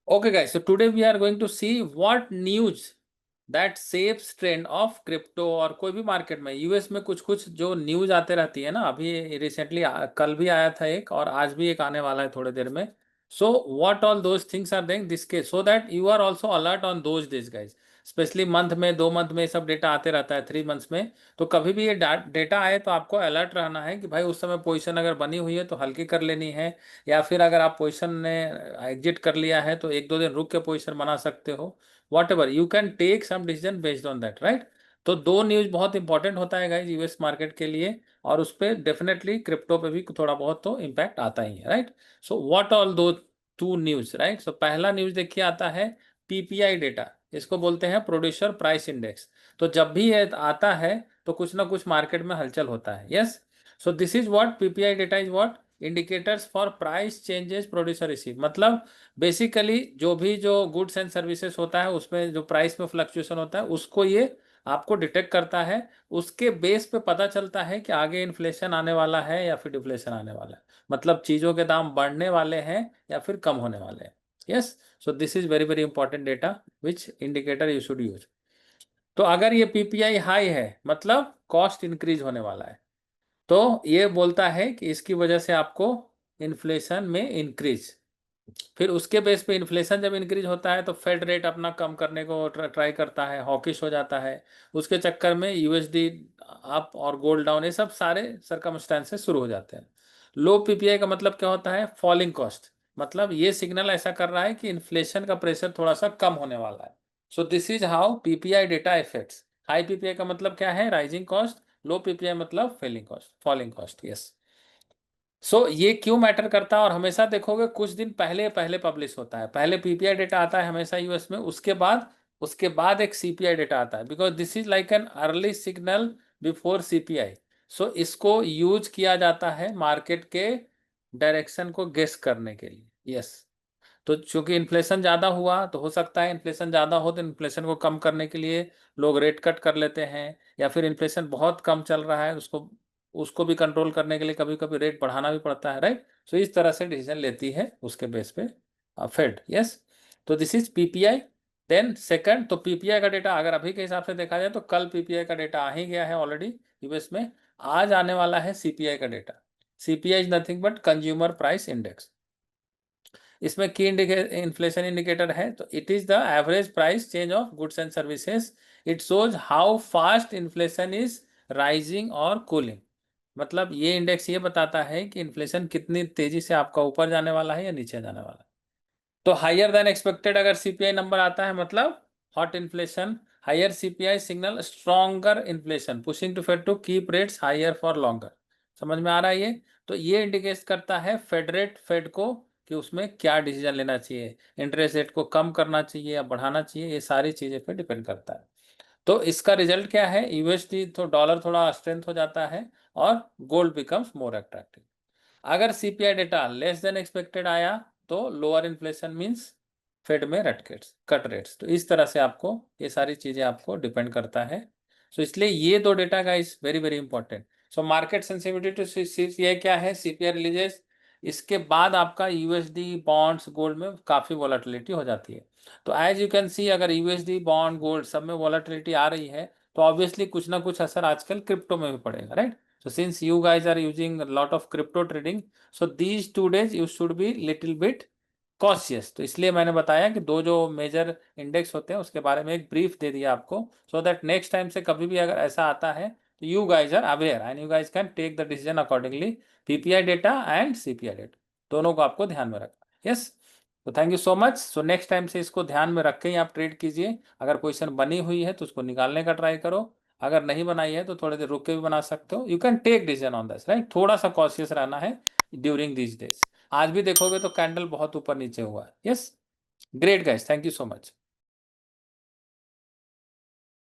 Okay, guys. So today we are going to see what news that shapes trend of crypto और कोई भी market में US में कुछ कुछ जो न्यूज आते रहती है ना। अभी रिसेंटली कल भी आया था एक और आज भी एक आने वाला है थोड़ी देर में। So what all those things are doing this case so that you are also alert on those this guys. Specially month में 2 मंथ में सब डेटा आते रहता है 3 मंथ्स में। तो कभी भी ये डेटा आए तो आपको अलर्ट रहना है कि भाई उस समय पोजीशन अगर बनी हुई है तो हल्की कर लेनी है, या फिर अगर आप पोजीशन ने एग्जिट कर लिया है तो 1-2 दिन रुक के पोजीशन बना सकते हो। Whatever you can take some decision based on that, right. तो दो न्यूज बहुत इंपॉर्टेंट होता है गाइज यूएस मार्केट के लिए, और उस पर डेफिनेटली क्रिप्टो पे भी थोड़ा बहुत तो इम्पैक्ट आता ही है, राइट। सो व्हाट ऑल दो टू न्यूज, राइट। सो पहला न्यूज देखिए आता है पीपीआई डेटा, इसको बोलते हैं प्रोड्यूसर प्राइस इंडेक्स। तो जब भी ये आता है तो कुछ ना कुछ मार्केट में हलचल होता है। Yes, so this is what PPI data is what indicators for price changes producer receive. मतलब बेसिकली जो गुड्स एंड सर्विसेज होता है उसमें जो प्राइस में फ्लक्चुएशन होता है उसको ये आपको डिटेक्ट करता है। उसके बेस पे पता चलता है कि आगे इन्फ्लेशन आने वाला है या फिर डिफ्लेशन आने वाला है। मतलब चीज़ों के दाम बढ़ने वाले हैं या फिर कम होने वाले हैं। Yes, so this is very very important data which indicator you should use. तो अगर ये पीपीआई हाई है मतलब कॉस्ट इंक्रीज होने वाला है, तो ये बोलता है कि इसकी वजह से आपको इन्फ्लेशन में इंक्रीज। फिर उसके बेस पे इन्फ्लेशन जब इंक्रीज होता है तो फेड रेट अपना कम करने को ट्राई करता है, हॉकिश हो जाता है। उसके चक्कर में यूएसडी अप और गोल्ड डाउन, ये सब सारे सरकमस्टेंसेस शुरू हो जाते हैं। लो पीपीआई का मतलब क्या होता है? Falling cost. मतलब ये सिग्नल ऐसा कर रहा है कि इन्फ्लेशन का प्रेशर थोड़ा सा कम होने वाला है। So this is how PPI data affects. High PPI का मतलब क्या है? Rising cost. लो पीपीआई मतलब falling cost, falling cost. Yes, ये क्यों मैटर करता है? और हमेशा देखोगे कुछ दिन पहले पहले पब्लिश होता है। पहले पीपीआई डेटा आता है हमेशा यूएस में, उसके बाद एक सीपीआई डेटा आता है, because this is like an early signal before CPI. इसको यूज किया जाता है मार्केट के डायरेक्शन को गेस करने के लिए। यस, तो चूंकि इन्फ्लेशन ज़्यादा हुआ तो हो सकता है इन्फ्लेशन ज़्यादा हो तो इन्फ्लेशन को कम करने के लिए लोग रेट कट कर लेते हैं, या फिर इन्फ्लेशन बहुत कम चल रहा है उसको उसको भी कंट्रोल करने के लिए कभी कभी रेट बढ़ाना भी पड़ता है, राइट। इस तरह से डिसीजन लेती है उसके बेस पे फेड। यस, तो this is PPI. Then second, तो पीपीआई का डेटा अगर अभी के हिसाब से देखा जाए तो कल पीपीआई का डेटा आ ही गया है ऑलरेडी यूएस में। आज आने वाला है सीपीआई का data. CPI is nothing but consumer price index. इसमें की इन्फ्लेशन इंडिकेटर है, तो it is the average price change of goods and services. It shows how fast inflation is rising और कूलिंग। मतलब ये इंडेक्स ये बताता है कि इन्फ्लेशन कितनी तेजी से आपका ऊपर जाने वाला है या नीचे जाने वाला है। तो हायर देन एक्सपेक्टेड अगर सीपीआई नंबर आता है मतलब hot inflation. Higher CPI signal stronger inflation pushing to Fed to keep rates higher for longer. समझ में आ रहा है ये? तो ये इंडिकेट करता है फेड को कि उसमें क्या डिसीजन लेना चाहिए, इंटरेस्ट रेट को कम करना चाहिए या बढ़ाना चाहिए। ये सारी चीजें पे डिपेंड करता है। तो इसका रिजल्ट क्या है? यूएसडी तो डॉलर थोड़ा स्ट्रेंथ हो जाता है और गोल्ड बिकम्स मोर अट्रैक्टिव। अगर CPI data less than expected आया तो लोअर इन्फ्लेशन मींस फेड में कट रेट्स। तो इस तरह से आपको ये सारी चीजें आपको डिपेंड करता है। इसलिए ये दो डेटा का is very very important. Market sensitivity to CPI क्या है? सीपीआई रिलीजेस, इसके बाद आपका यूएसडी बॉन्ड्स गोल्ड में काफी वॉलेटिलिटी हो जाती है। तो एज यू कैन सी अगर यूएसडी बॉन्ड गोल्ड सब में वॉलेटिलिटी आ रही है तो ऑब्वियसली कुछ ना कुछ असर आजकल क्रिप्टो में भी पड़ेगा, right. So since you guys are using a lot of crypto trading, so these 2 days you should be little bit cautious। तो इसलिए मैंने बताया कि दो जो मेजर इंडेक्स होते हैं उसके बारे में एक ब्रीफ दे दिया आपको, सो दैट नेक्स्ट टाइम से कभी भी अगर ऐसा आता है तो you guys are aware and you guys can take the decision accordingly. PPI data and CPI data दोनों को आपको ध्यान में रखना। यस, तो thank you so much. Next time से इसको ध्यान में रख के ही आप ट्रेड कीजिए। अगर पोजीशन बनी हुई है तो उसको निकालने का ट्राई करो, अगर नहीं बनाई है तो थोड़ी देर रुक के भी बना सकते हो। You can take decision on this, right. थोड़ा सा कॉशियस रहना है ड्यूरिंग दीज डेज। आज भी देखोगे तो कैंडल बहुत ऊपर नीचे हुआ है। Yes, great guys, thank you so much.